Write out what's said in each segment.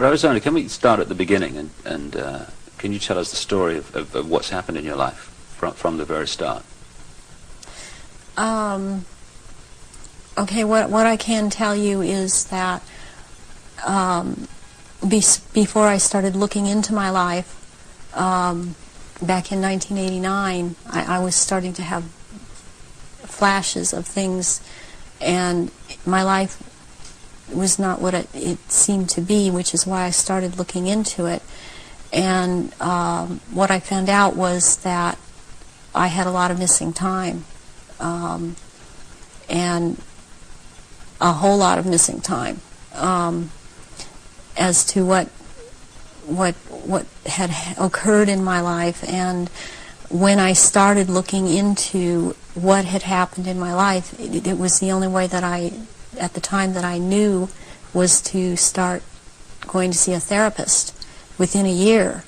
Arizona, can we start at the beginning and can you tell us the story of what's happened in your life from the very start? Okay, what I can tell you is that before I started looking into my life, back in 1989, I was starting to have flashes of things, and my life was not what it seemed to be, which is why I started looking into it. And what I found out was that I had a lot of missing time, and a whole lot of missing time, as to what had occurred in my life. And when I started looking into what had happened in my life, it was the only way that at the time that I knew, was to start going to see a therapist. Within a year,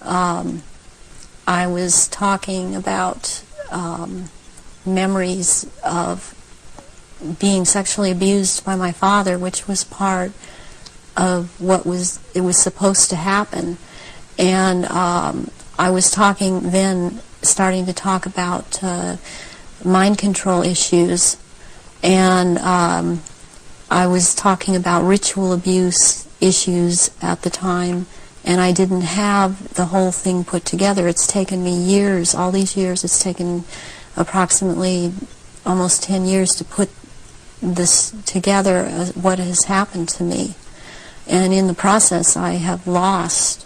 I was talking about memories of being sexually abused by my father, which was part of what was supposed to happen. And I was starting to talk about mind control issues, and I was talking about ritual abuse issues at the time, and I didn't have the whole thing put together. It's taken me years, all these years, it's taken approximately almost 10 years to put this together, what has happened to me. And in the process, I have lost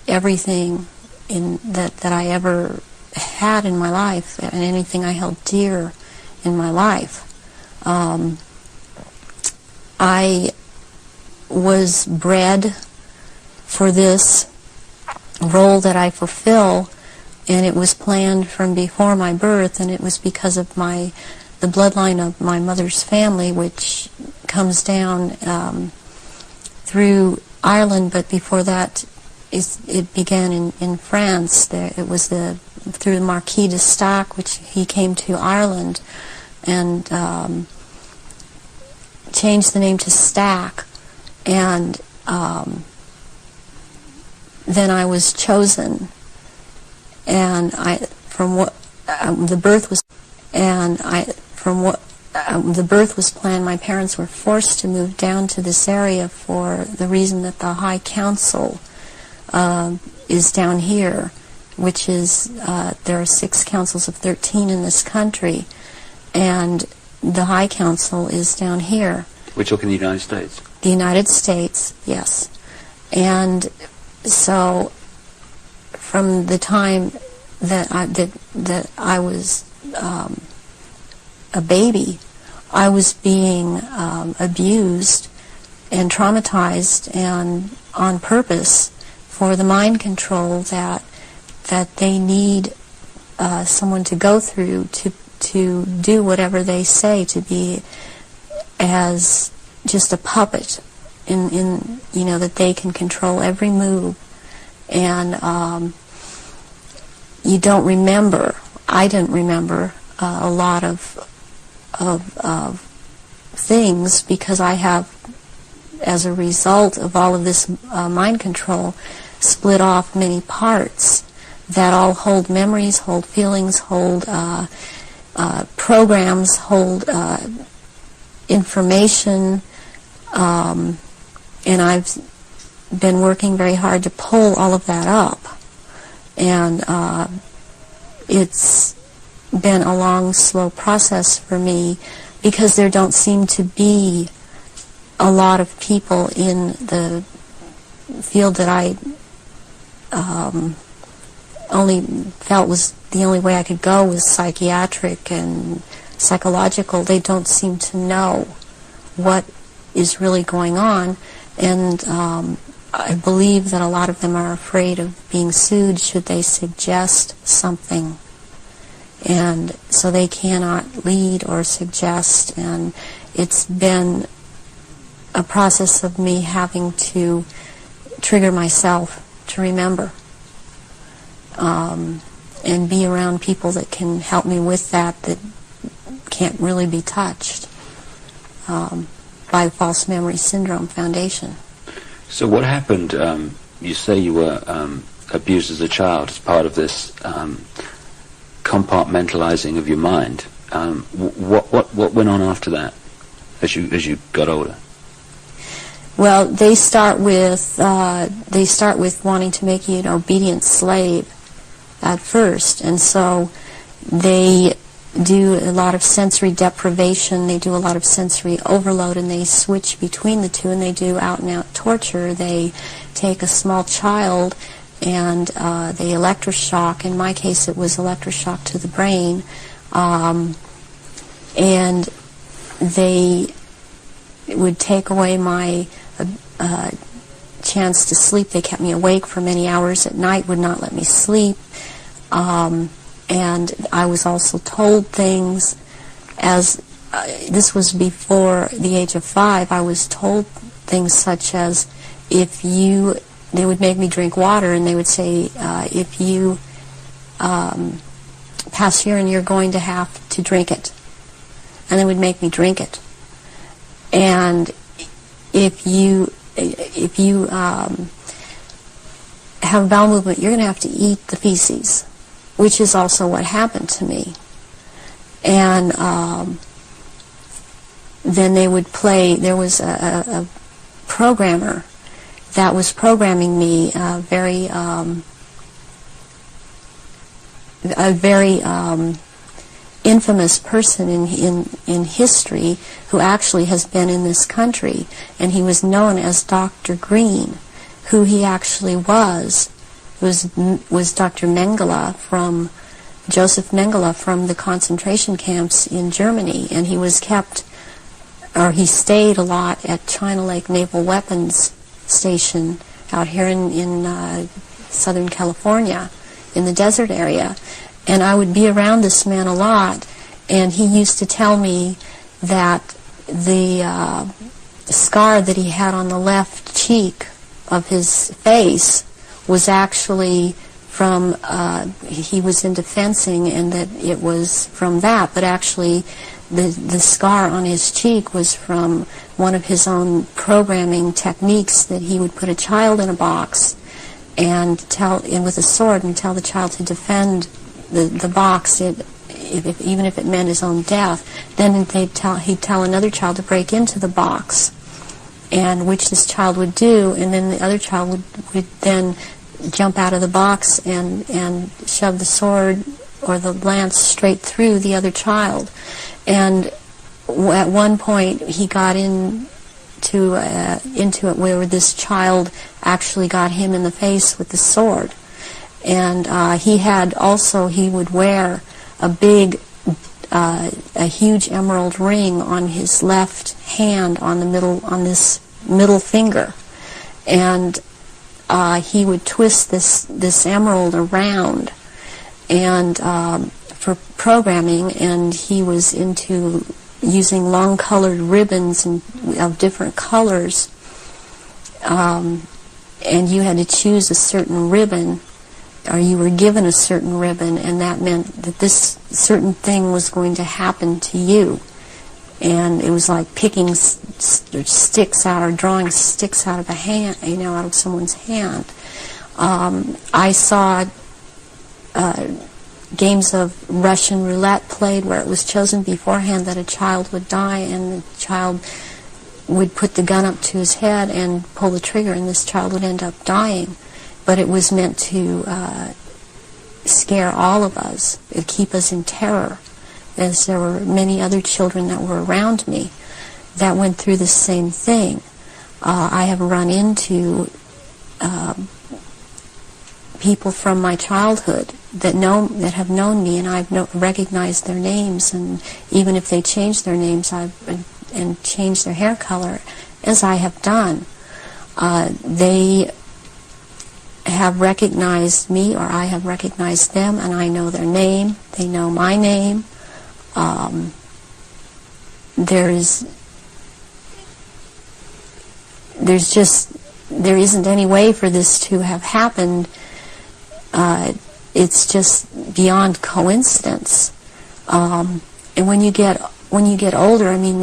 everything that I ever had in my life, and anything I held dear in my life. I was bred for this role that I fulfill, and it was planned from before my birth, and it was because of the bloodline of my mother's family, which comes down through Ireland, but before that it began in France. It was through the Marquis de Stac, which he came to Ireland and changed the name to Stack, and then I was chosen, and the birth was planned. My parents were forced to move down to this area for the reason that the High Council is down here, which is, there are 6 councils of 13 in this country, and the High Council is down here. We're talking the United States? The United States, yes. And so from the time that I was a baby, I was being abused and traumatized, and on purpose, for the mind control that they need someone to go through to do whatever they say, to be as just a puppet in that they can control every move. And you don't remember, I didn't remember a lot of things, because I have, as a result of all of this mind control, split off many parts that all hold memories, hold feelings, hold programs, hold information, and I've been working very hard to pull all of that up, and it's been a long, slow process for me, because there don't seem to be a lot of people in the field that I only felt was the only way I could go was psychiatric and psychological. They don't seem to know what is really going on, and I believe that a lot of them are afraid of being sued should they suggest something, and so they cannot lead or suggest. And it's been a process of me having to trigger myself to remember, and be around people that can help me with that can't really be touched by False Memory Syndrome Foundation. So what happened? You say you were abused as a child as part of this compartmentalizing of your mind. What went on after that, as you got older? Well, they start with wanting to make you an obedient slave at first, and so they do a lot of sensory deprivation, they do a lot of sensory overload, and they switch between the two, and they do out-and-out torture. They take a small child and they electroshock. In my case, it was electroshock to the brain, and they would take away my chance to sleep. They kept me awake for many hours at night, would not let me sleep. And I was also told things, as this was before the age of 5, I was told things such as, they would make me drink water, and they would say, if you pass urine, you're going to have to drink it. And they would make me drink it. And if you have bowel movement, you're going to have to eat the feces, which is also what happened to me. And then they would play, there was a programmer that was programming me, a very infamous person in history, who actually has been in this country, and he was known as Dr. Green. Who he actually was Dr. Mengele, from Joseph Mengele, from the concentration camps in Germany, and he was he stayed a lot at China Lake Naval Weapons Station out here in Southern California, in the desert area. And I would be around this man a lot, and he used to tell me that the scar that he had on the left cheek of his face was actually from, he was into fencing, and that it was from that, but actually the scar on his cheek was from one of his own programming techniques, that he would put a child in a box and with a sword and tell the child to defend the box, even if it meant his own death. Then he'd tell another child to break into the box, and which this child would do, and then the other child would then jump out of the box and shove the sword or the lance straight through the other child. And at one point he got into it where this child actually got him in the face with the sword. And he would wear a huge emerald ring on his left hand, on this middle finger, and he would twist this emerald around, and for programming, and he was into using long-colored ribbons of different colors, and you had to choose a certain ribbon, or you were given a certain ribbon, and that meant that this certain thing was going to happen to you. And it was like picking sticks out, or drawing sticks out of a hand, out of someone's hand. I saw games of Russian roulette played where it was chosen beforehand that a child would die, and the child would put the gun up to his head and pull the trigger, and this child would end up dying. But it was meant to scare all of us, keep us in terror, as there were many other children that were around me that went through the same thing. I have run into people from my childhood that have known me, and I've recognized their names, and even if they change their names and change their hair color, as I have done, they have recognized me, or I have recognized them, and I know their name, they know my name. There isn't any way for this to have happened. It's just beyond coincidence. And when you get older, I mean,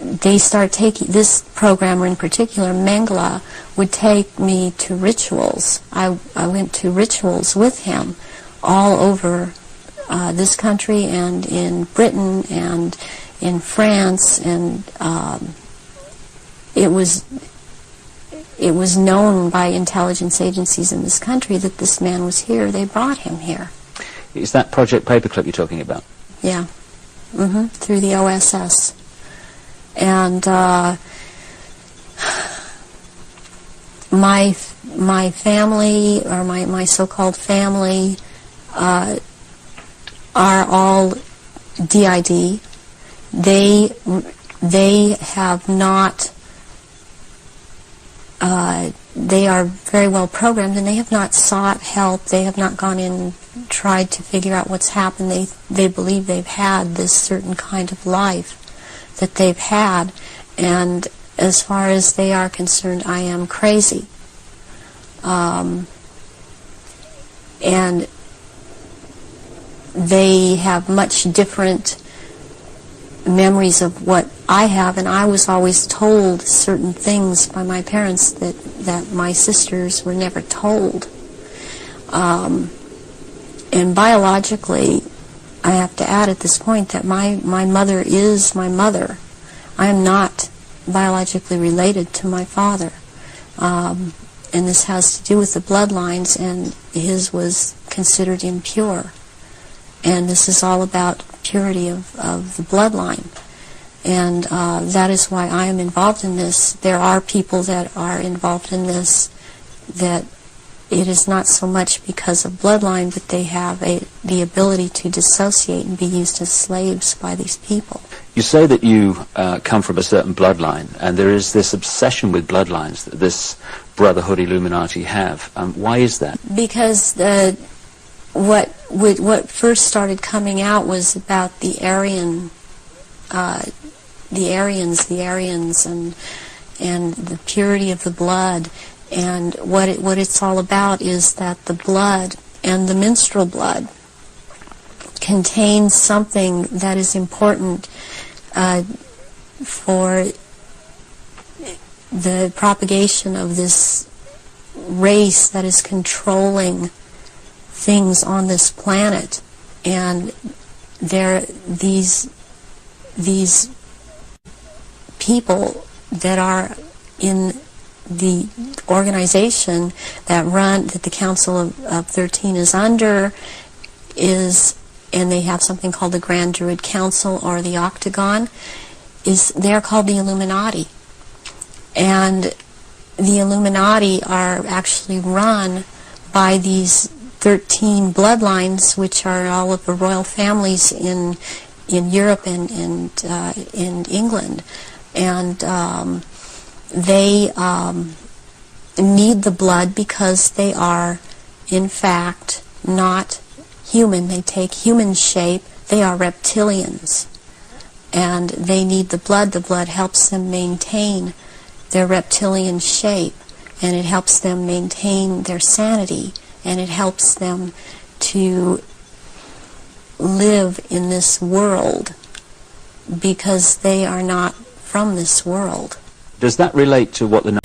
they start taking, this programmer in particular, Mengele, would take me to rituals. I went to rituals with him all over this country and in Britain and in France, and it was known by intelligence agencies in this country that this man was here. They brought him here. Is that Project Paperclip you're talking about? Yeah. Through the OSS. And my family, or my so-called family, are all DID. They have not. They are very well programmed, and they have not sought help. They have not gone in and tried to figure out what's happened. They believe they've had this certain kind of life that they've had, and as far as they are concerned, I am crazy. And they have much different memories of what I have, and I was always told certain things by my parents that my sisters were never told. And biologically, I have to add at this point that my mother is my mother. I am not biologically related to my father. And this has to do with the bloodlines, and his was considered impure. And this is all about purity of the bloodline. And that is why I am involved in this. There are people that are involved in this that it is not so much because of bloodline, but they have the ability to dissociate and be used as slaves by these people. You say that you come from a certain bloodline, and there is this obsession with bloodlines that this Brotherhood Illuminati have. Why is that? Because what first started coming out was about the Aryans, and the purity of the blood. And what it's all about is that the blood and the menstrual blood contains something that is important for the propagation of this race that is controlling things on this planet. And these people that are in the organization that the Council of 13 is under and they have something called the Grand Druid Council or the Octagon, they're called the Illuminati. And the Illuminati are actually run by these 13 bloodlines, which are all of the royal families in Europe and in England. And they need the blood because they are, in fact, not human. They take human shape. They are reptilians. And they need the blood. The blood helps them maintain their reptilian shape, and it helps them maintain their sanity, and it helps them to live in this world because they are not from this world. Does that relate to what the